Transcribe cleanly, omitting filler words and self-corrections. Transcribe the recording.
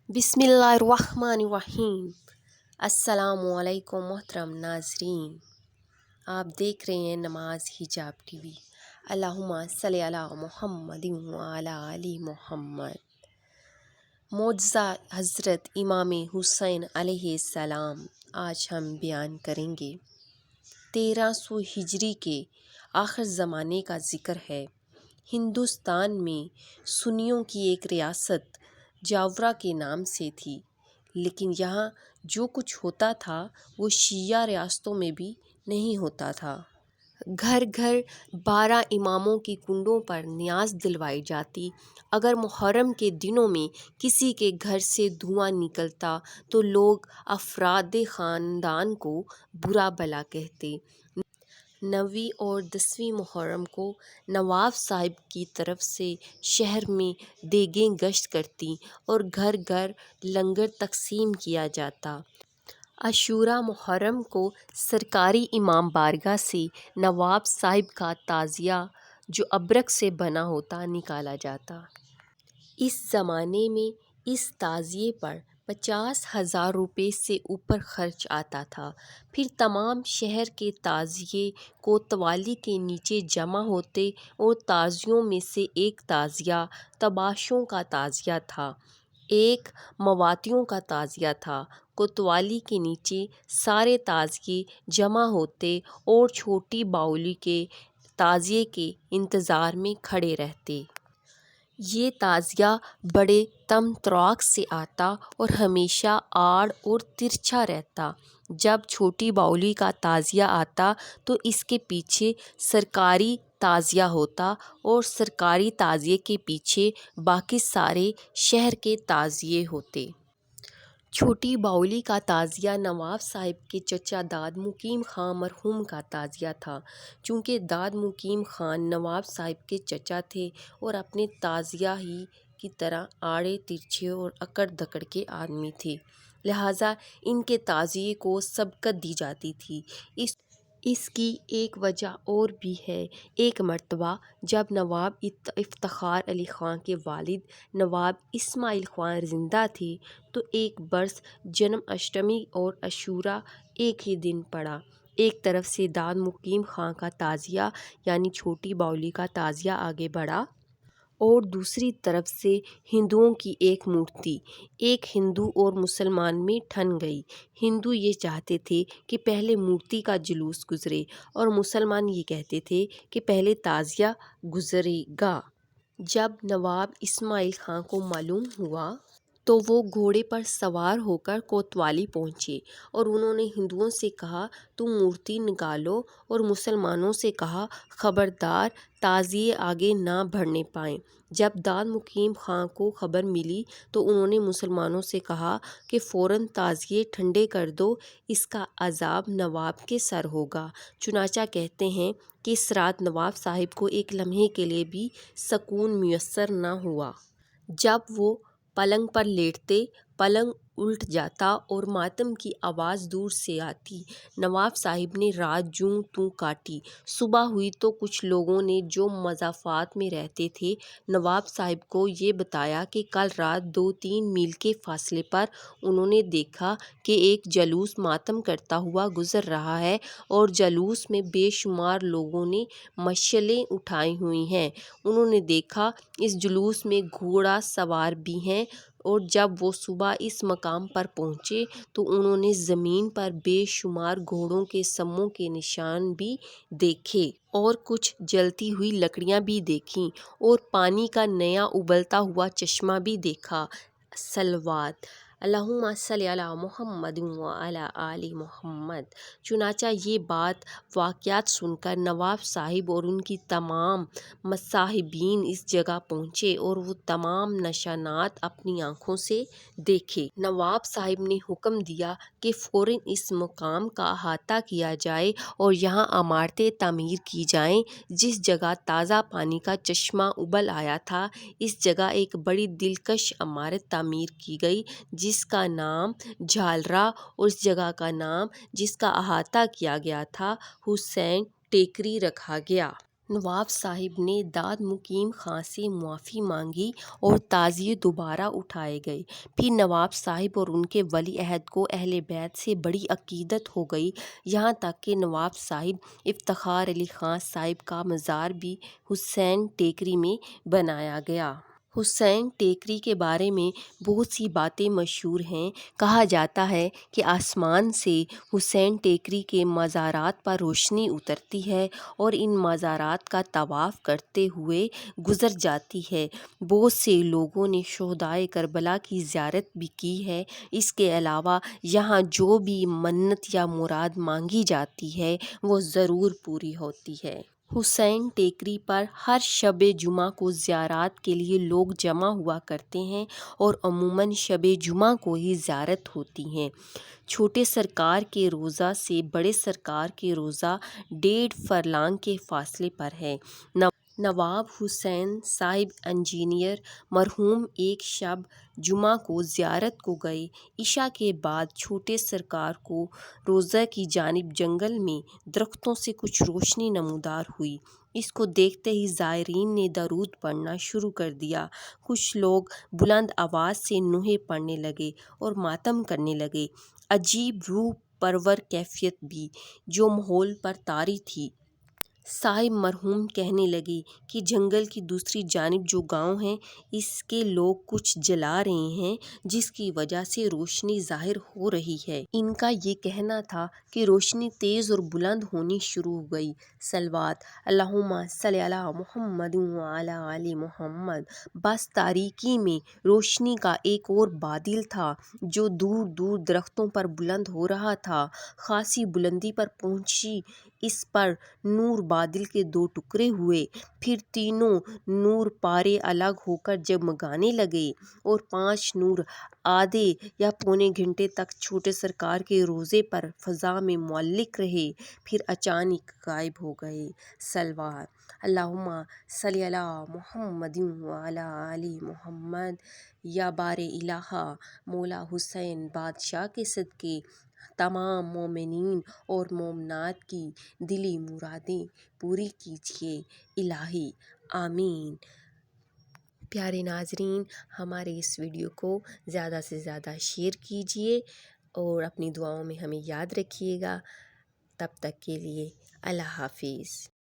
बिस्मिल्लाहिर्रहमानिर्रहीम। अस्सलामु अलैकुम मोहतरम नाजरीन, आप देख रहे हैं नमाज हिजाब टीवी। अल्लाहुम्मा सल्ली अला मुहम्मदिन व अला आलि मुहम्मद। मौजज़ा हज़रत इमाम हुसैन अलैहिस्सलाम आज हम बयान करेंगे। 1300 हिजरी के आखिर ज़माने का ज़िक्र है। हिंदुस्तान में सुन्नियों की एक रियासत जावरा के नाम से थी, लेकिन यहाँ जो कुछ होता था वो शिया रियासतों में भी नहीं होता था। घर घर 12 इमामों की कुंडों पर नियाज दिलवाई जाती। अगर मुहर्रम के दिनों में किसी के घर से धुआं निकलता तो लोग अफराद ख़ानदान को बुरा भला कहते। 9वीं और 10वीं मुहर्रम को नवाब साहब की तरफ से शहर में देगें गश्त करती और घर घर लंगर तकसीम किया जाता। अशूरा मुहर्रम को सरकारी इमाम बारगाह से नवाब साहब का ताज़िया, जो अबरक से बना होता, निकाला जाता। इस ज़माने में इस ताज़िए पर 50,000 रुपये से ऊपर खर्च आता था। फिर तमाम शहर के ताज़िए कोतवाली के नीचे जमा होते और ताज़ियों में से एक ताज़िया तबाशों का ताज़िया था, एक मवातियों का ताज़िया था। कोतवाली के नीचे सारे ताज़िए जमा होते और छोटी बाउली के ताज़िए के इंतज़ार में खड़े रहते। ये ताज़िया बड़े तमतराक से आता और हमेशा आड़ और तिरछा रहता। जब छोटी बाउली का ताज़िया आता तो इसके पीछे सरकारी ताज़िया होता और सरकारी ताज़िए के पीछे बाकी सारे शहर के ताज़िए होते। छोटी बाउली का ताज़िया नवाब साहब के चचा दाद मुकीम खान मरहूम का ताज़िया था। चूँकि दाद मुकीम खान नवाब साहब के चचा थे और अपने ताज़िया ही की तरह आड़े तिरछे और अकड़ दकड़ के आदमी थे, लिहाजा इनके ताज़िए को सबकत दी जाती थी। इसकी एक वजह और भी है। एक मर्तबा जब नवाब इफ्तिखार अली ख़ान के वालिद नवाब इस्माइल ख़ान ज़िंदा थे तो एक बरस जन्म अष्टमी और अशूरा एक ही दिन पड़ा। एक तरफ से दाद मुकीम खान का ताज़िया यानी छोटी बाउली का ताज़िया आगे बढ़ा और दूसरी तरफ से हिंदुओं की एक मूर्ति एक हिंदू और मुसलमान में ठन गई। हिंदू ये चाहते थे कि पहले मूर्ति का जुलूस गुजरे और मुसलमान ये कहते थे कि पहले ताज़िया गुजरेगा। जब नवाब इस्माइल खान को मालूम हुआ तो वो घोड़े पर सवार होकर कोतवाली पहुँचे और उन्होंने हिंदुओं से कहा तुम मूर्ति निकालो और मुसलमानों से कहा खबरदार ताज़िए आगे ना बढ़ने पाएँ। जब दाद मुकीम खान को खबर मिली तो उन्होंने मुसलमानों से कहा कि फ़ौरन ताज़िए ठंडे कर दो, इसका अज़ाब नवाब के सर होगा। चुनाचा कहते हैं कि इस रात नवाब साहब को एक लम्हे के लिए भी सकून मुयस्सर न हुआ। जब वो पलंग पर लेटते पलंग उल्ट जाता और मातम की आवाज़ दूर से आती। नवाब साहब ने रात जूं तूं काटी। सुबह हुई तो कुछ लोगों ने जो मज़ाफ़ात में रहते थे नवाब साहब को ये बताया कि कल रात 2-3 मील के फासले पर उन्होंने देखा कि एक जलूस मातम करता हुआ गुज़र रहा है और जलूस में बेशुमार लोगों ने मशालें उठाई हुई हैं। उन्होंने देखा इस जुलूस में घोड़ा सवार भी हैं और जब वो सुबह इस मकाम पर पहुँचे तो उन्होंने ज़मीन पर बेशुमार घोड़ों के सम्मों के निशान भी देखे और कुछ जलती हुई लकड़ियाँ भी देखीं और पानी का नया उबलता हुआ चश्मा भी देखा। सलवात अल्लाहुम्मा सल्ली अला मुहम्मद व अला आलि मुहम्मद। चुनाचा ये बात वाक़यात सुनकर नवाब साहिब और उनकी तमाम मसाहिबीन इस जगह पहुँचे और वो तमाम निशानात अपनी आँखों से देखे। नवाब साहिब ने हुक्म दिया कि फ़ौरन इस मुकाम का अहाता किया जाए और यहाँ इमारतें तामीर की जाएँ। जिस जगह ताज़ा पानी का चश्मा उबल आया था इस जगह एक बड़ी दिलकश इमारत तामीर की गई जिसका नाम झालरा और इस जगह का नाम जिसका अहाता किया गया था हुसैन टेकरी रखा गया। نواب صاحب نے داد مقیم خاں سے معافی مانگی اور تعزیے دوبارہ اٹھائے گئے۔ پھر نواب صاحب اور ان کے ولی عہد کو اہل بیت سے بڑی عقیدت ہو گئی، یہاں تک کہ نواب صاحب افتخار علی خاں صاحب کا مزار بھی حسین ٹیکری میں بنایا گیا۔ حسین ٹیکری کے بارے میں بہت سی باتیں مشہور ہیں۔ کہا جاتا ہے کہ آسمان سے حسین ٹیکری کے مزارات پر روشنی اترتی ہے اور ان مزارات کا طواف کرتے ہوئے گزر جاتی ہے۔ بہت سے لوگوں نے شہدائے کربلا کی زیارت بھی کی ہے۔ اس کے علاوہ یہاں جو بھی منت یا مراد مانگی جاتی ہے وہ ضرور پوری ہوتی ہے۔ حسین ٹیکری پر ہر شب جمعہ کو زیارات کے لیے لوگ جمع ہوا کرتے ہیں اور عموماً شب جمعہ کو ہی زیارت ہوتی ہے۔ چھوٹے سرکار کے روضہ سے بڑے سرکار کے روضہ 1.5 فرلانگ کے فاصلے پر ہے۔ نواب حسین صاحب انجینئر مرحوم ایک شب جمعہ کو زیارت کو گئے۔ عشاء کے بعد چھوٹے سرکار کو روضہ کی جانب جنگل میں درختوں سے کچھ روشنی نمودار ہوئی۔ اس کو دیکھتے ہی زائرین نے درود پڑھنا شروع کر دیا۔ کچھ لوگ بلند آواز سے نوحے پڑھنے لگے اور ماتم کرنے لگے۔ عجیب روح پرور کیفیت بھی جو ماحول پر طاری تھی۔ صاحب مرحوم کہنے لگے کہ جنگل کی دوسری جانب جو گاؤں ہے اس کے لوگ کچھ جلا رہے ہیں جس کی وجہ سے روشنی ظاہر ہو رہی ہے۔ ان کا یہ کہنا تھا کہ روشنی تیز اور بلند ہونی شروع ہو گئی۔ صلوات اللہم صلی علی محمد وعلی آل محمد۔ بس تاریکی میں روشنی کا ایک اور بادل تھا جو دور دور درختوں پر بلند ہو رہا تھا۔ خاصی بلندی پر پہنچی اس پر نور بادل کے 2 ٹکڑے ہوئے، پھر تینوں نور پارے الگ ہو کر جگمگانے لگے اور 5 نور آدھے یا پونے گھنٹے تک چھوٹے سرکار کے روضے پر فضا میں معلق رہے، پھر اچانک غائب ہو گئے۔ صلوات اللہم صلی علی محمد وعلی آل محمد۔ یا بار الہ مولا حسین بادشاہ کے صدقے تمام مومنین اور مومنات کی دلی مرادیں پوری کیجیے الہی، آمین۔ پیارے ناظرین، ہمارے اس ویڈیو کو زیادہ سے زیادہ شیئر کیجیے اور اپنی دعاؤں میں ہمیں یاد رکھیے گا۔ تب تک کے لیے اللہ حافظ۔